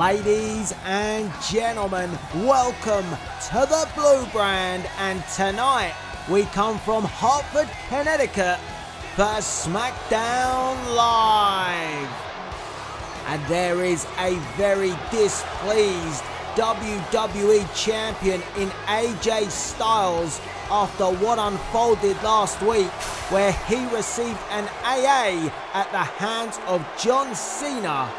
Ladies and gentlemen, welcome to the Blue Brand, and tonight we come from Hartford, Connecticut for Smackdown Live. And there is a very displeased WWE Champion in AJ Styles after what unfolded last week, where he received an AA at the hands of John Cena.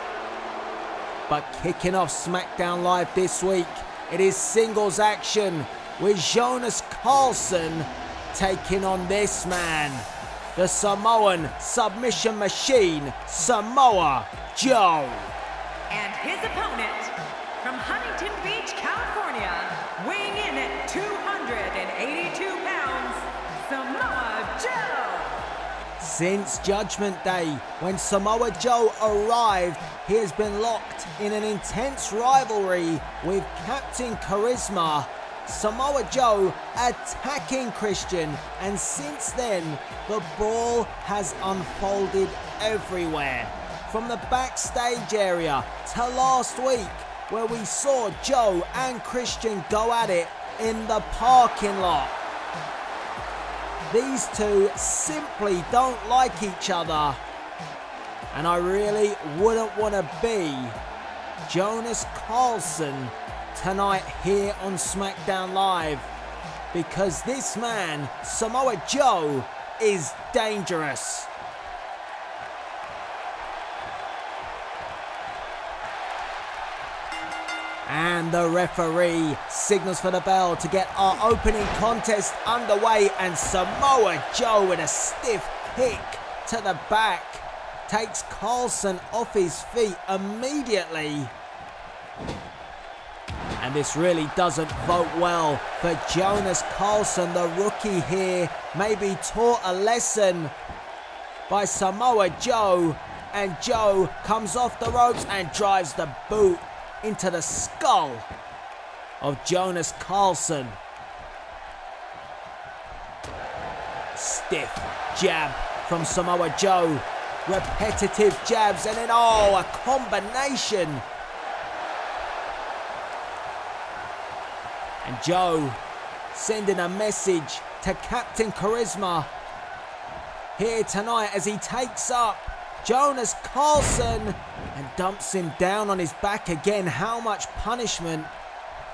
But kicking off Smackdown Live this week, it is singles action with Jonas Carlson taking on this man, the Samoan submission machine, Samoa Joe. And his opponent, from Huntington Beach, California, weighing in at 282 pounds, Samoa Joe. Since Judgment Day, when Samoa Joe arrived, he has been locked in an intense rivalry with Captain Charisma, Samoa Joe attacking Christian, and since then, the brawl has unfolded everywhere. From the backstage area to last week, where we saw Joe and Christian go at it in the parking lot. These two simply don't like each other, and I really wouldn't want to be Jonas Carlson tonight here on SmackDown Live, because this man, Samoa Joe, is dangerous. And the referee signals for the bell to get our opening contest underway, and Samoa Joe with a stiff kick to the back takes Carlson off his feet immediately. And this really doesn't bode well for Jonas Carlson. The rookie here may be taught a lesson by Samoa Joe, and Joe comes off the ropes and drives the boot into the skull of Jonas Carlson. Stiff jab from Samoa Joe. Repetitive jabs, and then a combination. And Joe sending a message to Captain Charisma here tonight as he takes up Jonas Carlson and dumps him down on his back again. How much punishment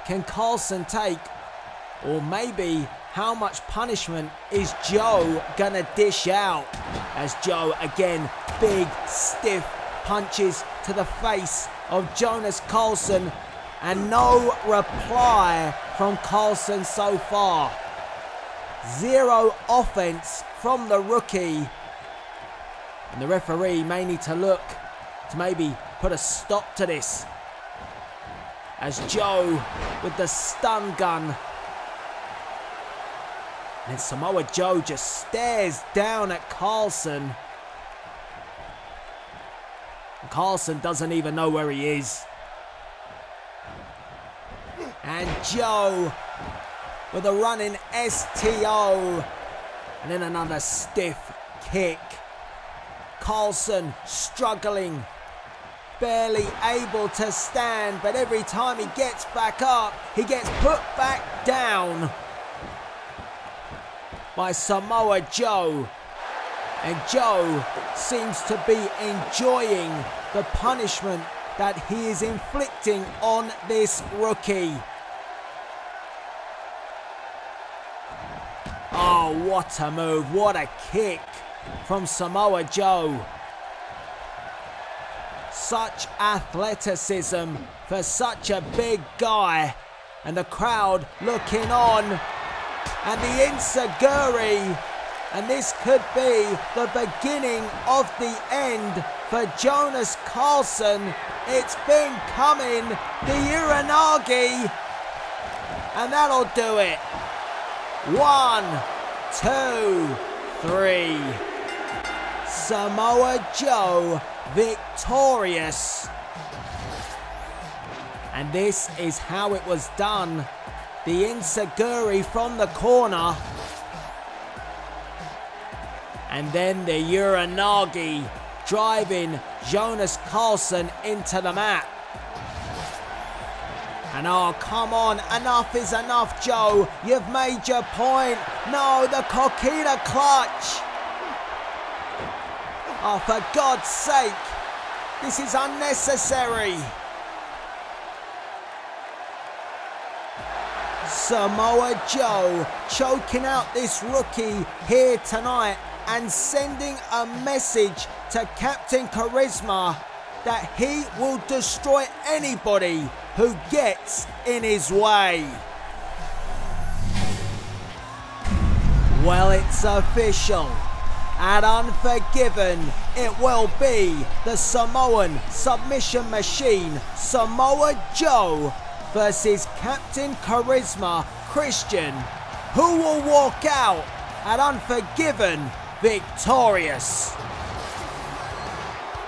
can Carlson take? Or maybe how much punishment is Joe gonna dish out? As Joe again, big stiff punches to the face of Jonas Carlson, and no reply from Carlson so far. Zero offense from the rookie. And the referee may need to look to maybe put a stop to this, as Joe with the stun gun. And Samoa Joe just stares down at Carlson. And Carlson doesn't even know where he is. And Joe with a running STO. And then another stiff kick. Carlson struggling, barely able to stand, but every time he gets back up, he gets put back down by Samoa Joe. And Joe seems to be enjoying the punishment that he is inflicting on this rookie. Oh, what a move, what a kick from Samoa Joe. Such athleticism for such a big guy, and the crowd looking on, and the enziguri, and this could be the beginning of the end for Jonas Carlson. It's been coming, the uranagi, and that'll do it. 1, 2, 3. Samoa Joe victorious. And this is how it was done. The enziguri from the corner. And then the uranagi driving Jonas Carlson into the mat. And oh, come on, enough is enough, Joe. You've made your point. No, the Coquina clutch. Oh, for God's sake. This is unnecessary. Samoa Joe choking out this rookie here tonight and sending a message to Captain Charisma that he will destroy anybody who gets in his way. Well, it's official. At Unforgiven, it will be the Samoan submission machine, Samoa Joe, versus Captain Charisma Christian, who will walk out at Unforgiven victorious.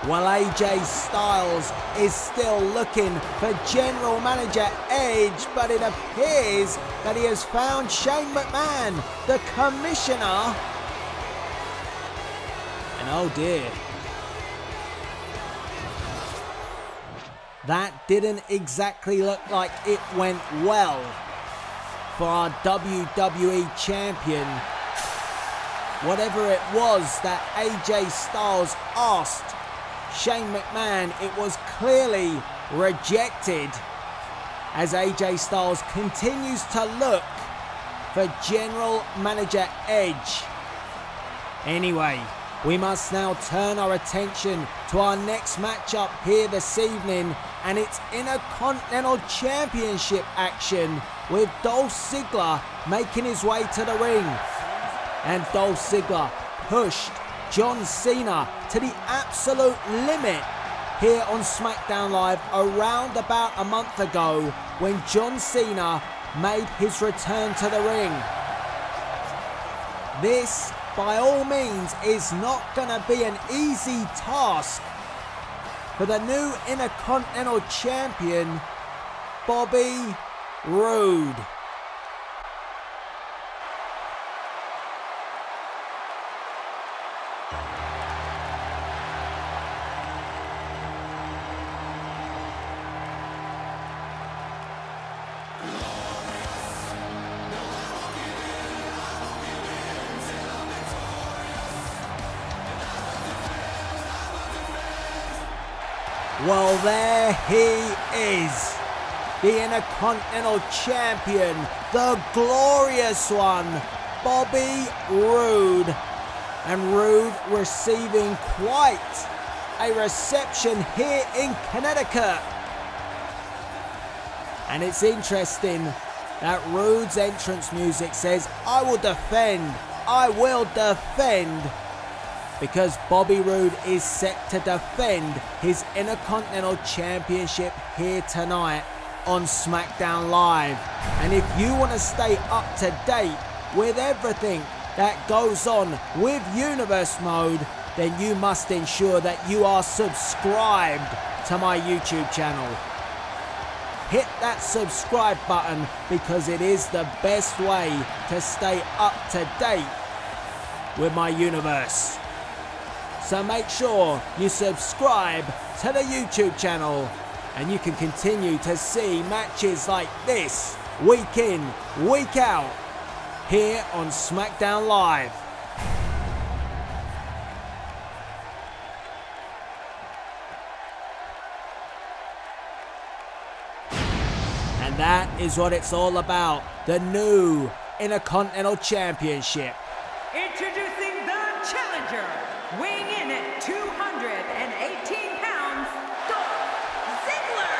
Well, AJ Styles is still looking for General Manager Edge, but it appears that he has found Shane McMahon, the Commissioner. And oh dear. That didn't exactly look like it went well for our WWE Champion. Whatever it was that AJ Styles asked Shane McMahon, it was clearly rejected as AJ Styles continues to look for General Manager Edge. Anyway, we must now turn our attention to our next matchup here this evening, and it's Intercontinental Championship action with Dolph Ziggler making his way to the ring. And Dolph Ziggler pushed John Cena to the absolute limit here on Smackdown Live around about a month ago when John Cena made his return to the ring. This, by all means, is not going to be an easy task for the new Intercontinental Champion, Bobby Roode. Well, there he is, the Intercontinental Champion, the glorious one, Bobby Roode. And Roode receiving quite a reception here in Connecticut. And it's interesting that Roode's entrance music says, "I will defend, I will defend," because Bobby Roode is set to defend his Intercontinental Championship here tonight on SmackDown Live. And if you want to stay up to date with everything that goes on with Universe Mode, then you must ensure that you are subscribed to my YouTube channel. Hit that subscribe button because it is the best way to stay up to date with my universe. So make sure you subscribe to the YouTube channel and you can continue to see matches like this week in, week out here on SmackDown Live. And that is what it's all about, the new Intercontinental Championship. Introducing the challenger, weighing in at 218 pounds, Dolph Ziggler.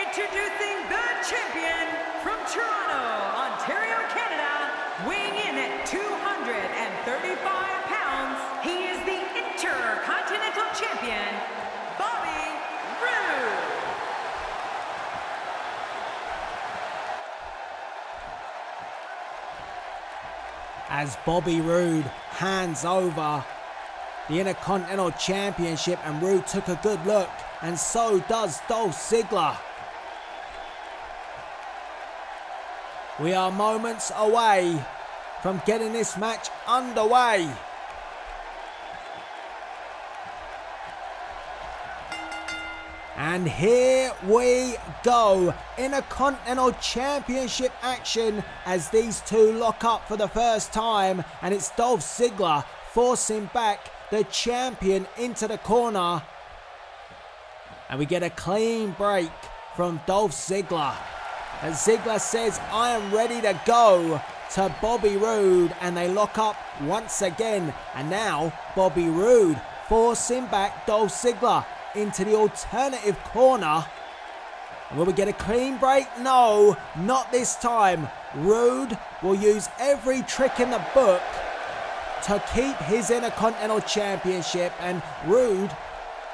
Introducing the champion from Toronto, Ontario, Canada, weighing in at 235 pounds, he is the Intercontinental Champion, Bobby Roode. As Bobby Roode hands over the Intercontinental Championship, and Roode took a good look, and so does Dolph Ziggler. We are moments away from getting this match underway. And here we go. Intercontinental Championship action as these two lock up for the first time. And it's Dolph Ziggler forcing back the champion into the corner. And we get a clean break from Dolph Ziggler. And Ziggler says, I am ready to go, to Bobby Roode. And they lock up once again. And now Bobby Roode forcing back Dolph Ziggler into the alternative corner. Will we get a clean break? No, not this time. Roode will use every trick in the book to keep his Intercontinental Championship, and Roode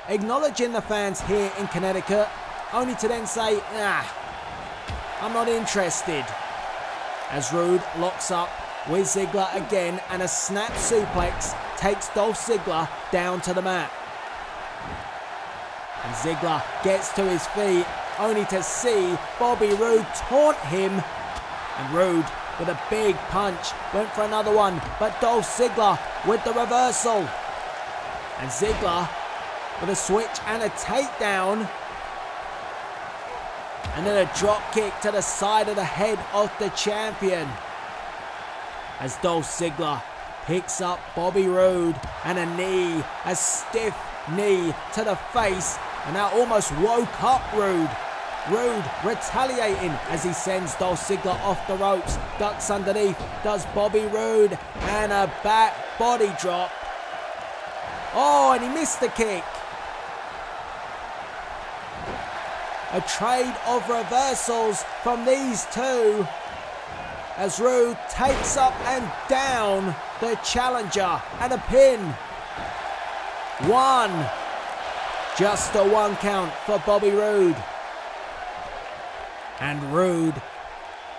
acknowledging the fans here in Connecticut, only to then say, nah, I'm not interested. As Roode locks up with Ziggler again, and a snap suplex takes Dolph Ziggler down to the mat. And Ziggler gets to his feet, only to see Bobby Roode taunt him. And Roode with a big punch went for another one, but Dolph Ziggler with the reversal. And Ziggler with a switch and a takedown. And then a drop kick to the side of the head of the champion. As Dolph Ziggler picks up Bobby Roode, and a knee, a stiff knee to the face. And that almost woke up Roode. Roode retaliating as he sends Dolph Ziggler off the ropes. Ducks underneath, does Bobby Roode, and a back body drop. Oh, and he missed the kick. A trade of reversals from these two as Roode takes up and down the challenger, and a pin. One. Just a one count for Bobby Roode. And Roode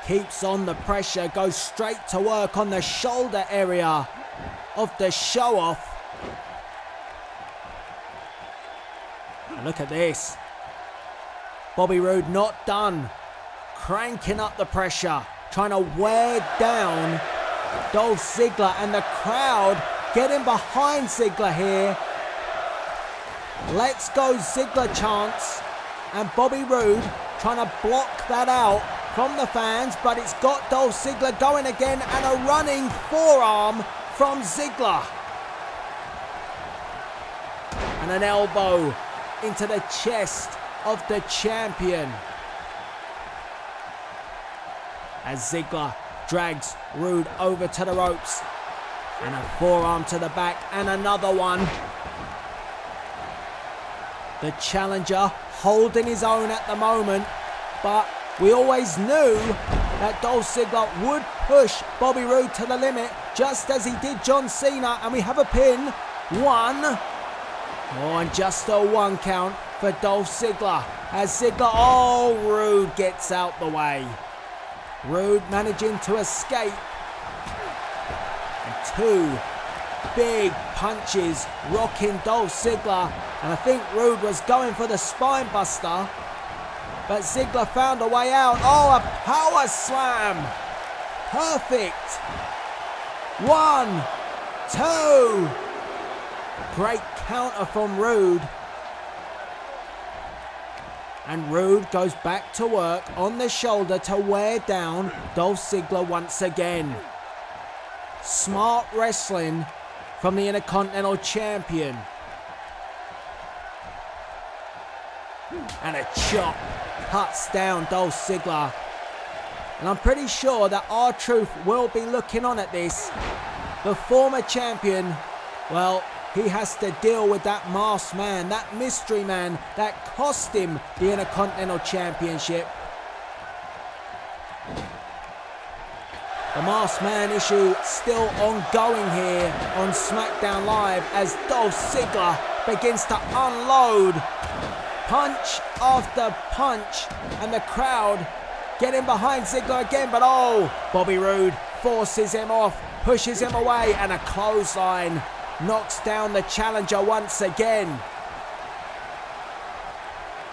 keeps on the pressure, goes straight to work on the shoulder area of the show-off. And look at this. Bobby Roode not done. Cranking up the pressure, trying to wear down Dolph Ziggler, and the crowd getting behind Ziggler here. Let's go Ziggler chants, and Bobby Roode trying to block that out from the fans, but it's got Dolph Ziggler going again, and a running forearm from Ziggler. And an elbow into the chest of the champion. As Ziggler drags Roode over to the ropes, and a forearm to the back, and another one. The challenger holding his own at the moment, but we always knew that Dolph Ziggler would push Bobby Roode to the limit, just as he did John Cena, and we have a pin. One. Oh, and just a one count for Dolph Ziggler. As Ziggler, oh, Roode gets out the way. Roode managing to escape. And two big punches rocking Dolph Ziggler, and I think Roode was going for the spine buster, but Ziggler found a way out. Oh, a power slam. Perfect. 1, 2. Great counter from Roode. And Roode goes back to work on the shoulder to wear down Dolph Ziggler once again. Smart wrestling from the Intercontinental Champion. And a chop cuts down Dolph Ziggler. And I'm pretty sure that R-Truth will be looking on at this. The former champion, well, he has to deal with that masked man, that mystery man that cost him the Intercontinental Championship. The masked man issue still ongoing here on Smackdown Live as Dolph Ziggler begins to unload punch after punch, and the crowd getting behind Ziggler again, but oh, Bobby Roode forces him off, pushes him away, and a clothesline knocks down the challenger once again.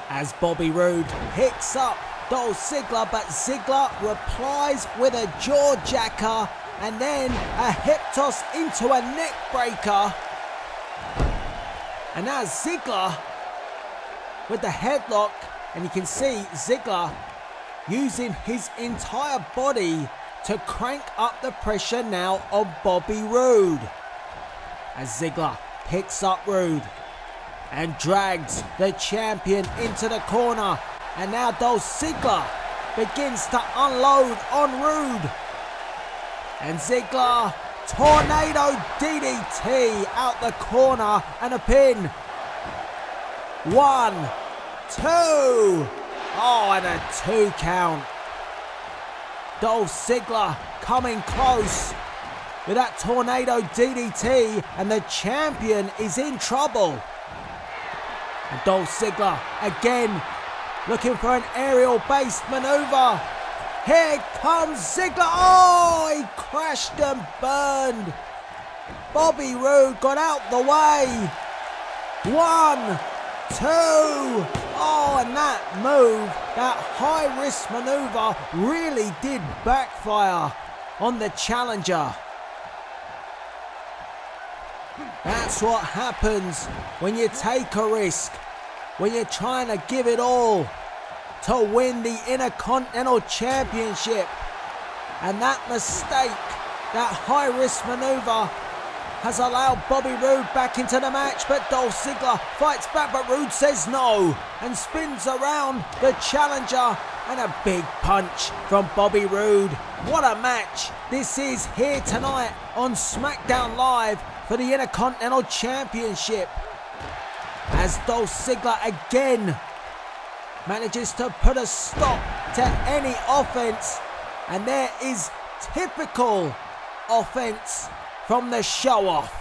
As Bobby Roode picks up Dolph Ziggler, but Ziggler replies with a jaw jacker, and then a hip toss into a neck breaker. And now Ziggler with the headlock, and you can see Ziggler using his entire body to crank up the pressure now on Bobby Roode. As Ziggler picks up Roode and drags the champion into the corner, and now Dolph Ziggler begins to unload on Roode, and Ziggler tornado DDT out the corner and a pin. 1, 2. Oh, and a 2 count. Dolph Ziggler coming close with that tornado DDT, and the champion is in trouble. And Dolph Ziggler again looking for an aerial-based maneuver. Here comes Ziggler. Oh, he crashed and burned. Bobby Roode got out the way. 1, 2. Oh, and that move, that high-risk maneuver, really did backfire on the challenger. That's what happens when you take a risk, when you're trying to give it all to win the Intercontinental Championship. And that mistake, that high-risk maneuver, has allowed Bobby Roode back into the match, but Dolph Ziggler fights back, but Roode says no and spins around the challenger, and a big punch from Bobby Roode. What a match this is here tonight on Smackdown Live for the Intercontinental Championship, as Dolph Ziggler again manages to put a stop to any offense, and there is typical offense from the show-off.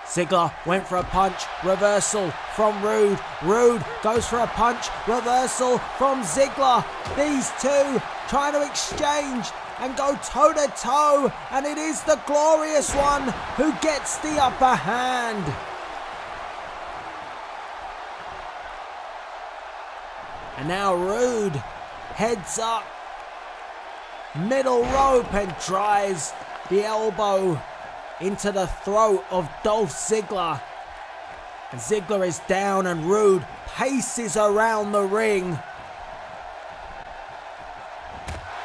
Ziggler went for a punch, reversal from Roode. Roode goes for a punch, reversal from Ziggler. These two trying to exchange and go toe-to-toe, and it is the Glorious One who gets the upper hand. And now Roode heads up, middle rope, and drives the elbow into the throat of Dolph Ziggler. And Ziggler is down, and Roode paces around the ring.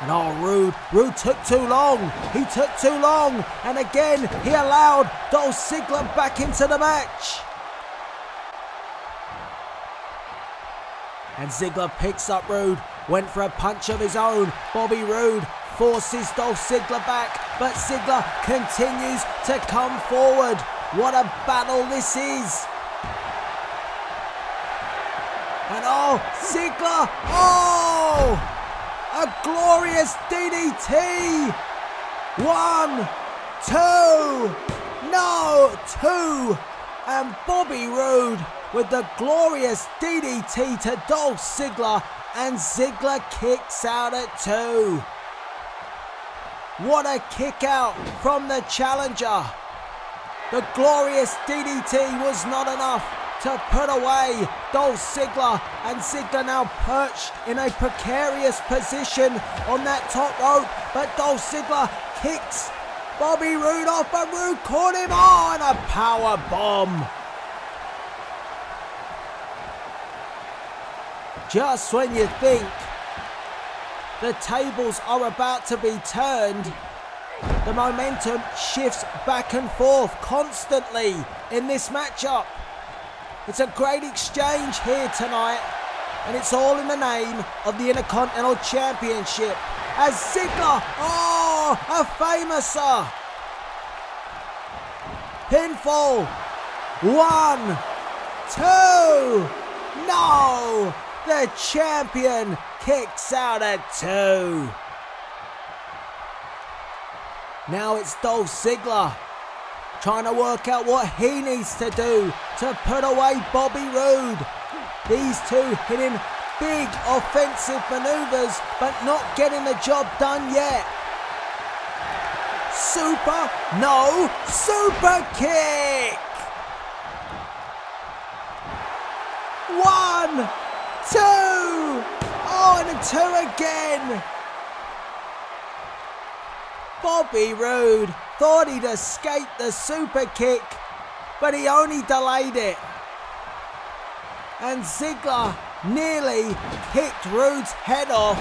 And oh, Roode took too long. He took too long. And again, he allowed Dolph Ziggler back into the match. And Ziggler picks up Roode, went for a punch of his own. Bobby Roode forces Dolph Ziggler back, but Ziggler continues to come forward. What a battle this is. And oh, Ziggler, oh, a glorious DDT. 1, 2, no, 2. And Bobby Roode with the glorious DDT to Dolph Ziggler, and Ziggler kicks out at 2. What a kick out from the challenger. The glorious DDT was not enough to put away Dolph Ziggler, and Ziggler now perched in a precarious position on that top rope, but Dolph Ziggler kicks Bobby Roode off, but Roode caught him on a power bomb. Just when you think the tables are about to be turned, the momentum shifts back and forth constantly in this matchup. It's a great exchange here tonight, and it's all in the name of the Intercontinental Championship. As Ziggler, oh, a famouser. Pinfall. 1, 2, no. The champion kicks out at 2. Now it's Dolph Ziggler trying to work out what he needs to do to put away Bobby Roode. These two hitting big offensive maneuvers, but not getting the job done yet. Super kick. 1, 2. Oh, and a 2 again. Bobby Roode thought he'd escape the super kick, but he only delayed it. And Ziggler nearly kicked Roode's head off,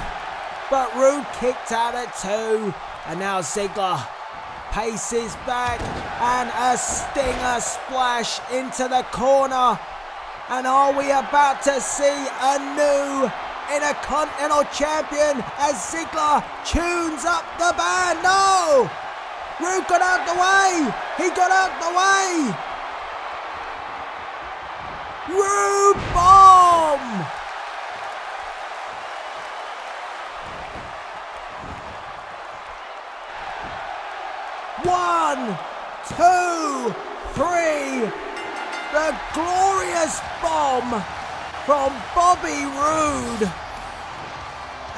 but Roode kicked out at 2. And now Ziggler paces back and a stinger splash into the corner. And are we about to see a new Intercontinental champion as Ziggler tunes up the band? No! Roode got out the way! He got out the way! Roode bomb! One, two, three. The glorious bomb from Bobby Roode.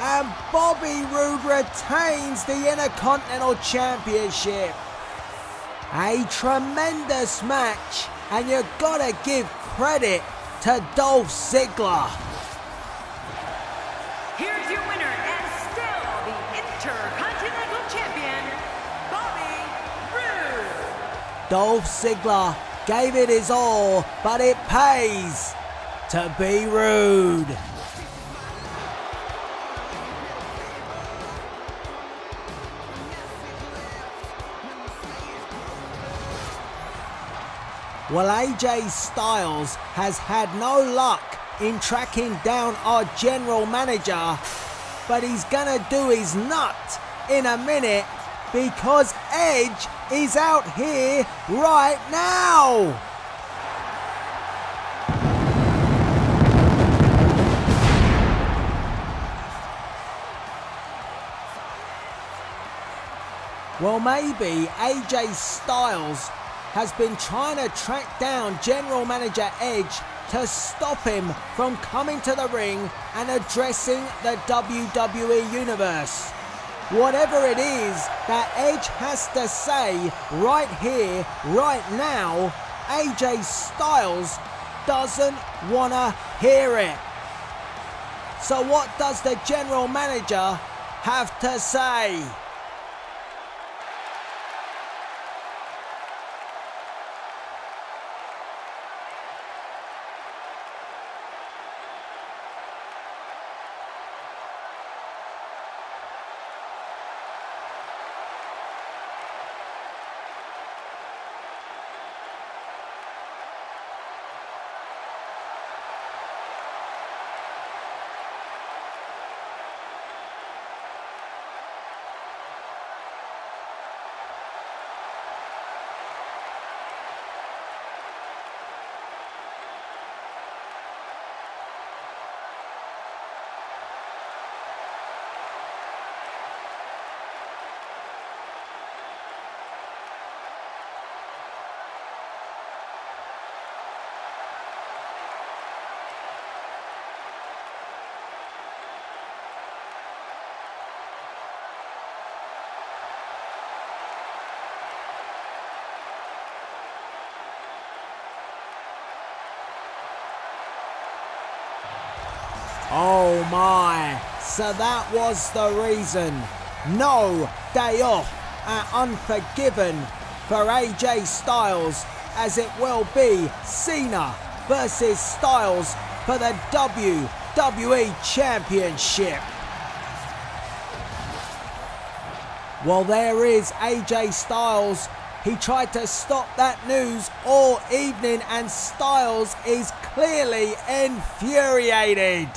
And Bobby Roode retains the Intercontinental Championship. A tremendous match, and you've got to give credit to Dolph Ziggler. Here's your winner and still the Intercontinental Champion, Bobby Roode. Dolph Ziggler gave it his all, but it pays to be Roode. Well, AJ Styles has had no luck in tracking down our general manager, but he's gonna do his nut in a minute because Edge is out here right now. Well, maybe AJ Styles has been trying to track down General Manager Edge to stop him from coming to the ring and addressing the WWE Universe. Whatever it is that Edge has to say right here, right now, AJ Styles doesn't want to hear it. So what does the General Manager have to say? Oh my, so that was the reason. No day off at Unforgiven for AJ Styles, as it will be Cena versus Styles for the WWE Championship. Well, there is AJ Styles. He tried to stop that news all evening and Styles is clearly infuriated.